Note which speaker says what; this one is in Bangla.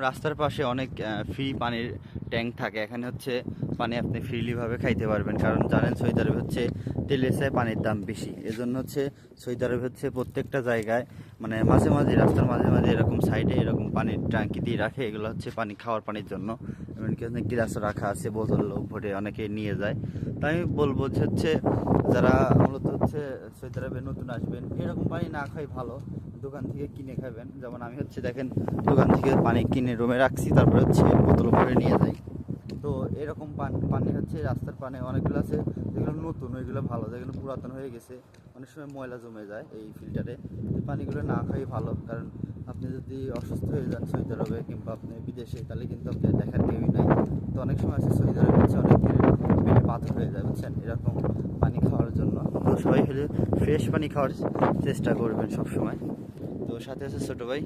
Speaker 1: রাস্তার পাশে অনেক ফ্রি পানির ট্যাঙ্ক থাকে। এখানে হচ্ছে পানি আপনি ফ্রিলি ভাবে খাইতে পারবেন, কারণ জানেন সৌদি আরবে হচ্ছে তেলের চেয়ে পানির দাম বেশি। এজন্য হচ্ছে সৌদি আরবে হচ্ছে প্রত্যেকটা জায়গায় মানে মাঝে মাঝে রাস্তার মাঝে মাঝে এরকম সাইডে এরকম পানির ট্যাঙ্কি দিয়ে রাখে। এগুলো হচ্ছে পানি খাওয়ার পানির জন্য। এমনকি অনেক গ্লাস রাখা আছে, বোতল ভরে অনেকে নিয়ে যায়। তাই আমি বলবো যে হচ্ছে যারা মূলত হচ্ছে সৌদি আরবে নতুন আসবেন, এরকম পানি না খাই ভালো, দোকান থেকে কিনে খাবেন। যেমন আমি হচ্ছে দেখেন দোকান থেকে পানি কিনে রুমে রাখছি, তারপরে হচ্ছে বোতল ভরে নিয়ে যাই। তো এরকম পানি হচ্ছে রাস্তার পানি অনেকগুলো আছে যেগুলো নতুন, ওইগুলো ভালো। যেগুলো পুরাতন হয়ে গেছে অনেক সময় ময়লা জমে যায় এই ফিল্টারে। এই পানিগুলো না খাই ভালো, কারণ আপনি যদি অসুস্থ হয়ে যান সৌদি আরবে কিংবা আপনি বিদেশে, তাহলে কিন্তু আপনি দেখার কেউই নাই। তো অনেক সময় আছে সৌদি আরবে হচ্ছে অনেকের পেটে পাথর হয়ে যায়, বুঝছেন, এরকম পানি খাওয়ার জন্য। তো সবাই হলে ফ্রেশ পানি খাওয়ার চেষ্টা করবেন সব সময়। তো সাথে আছে ছোটো ভাই।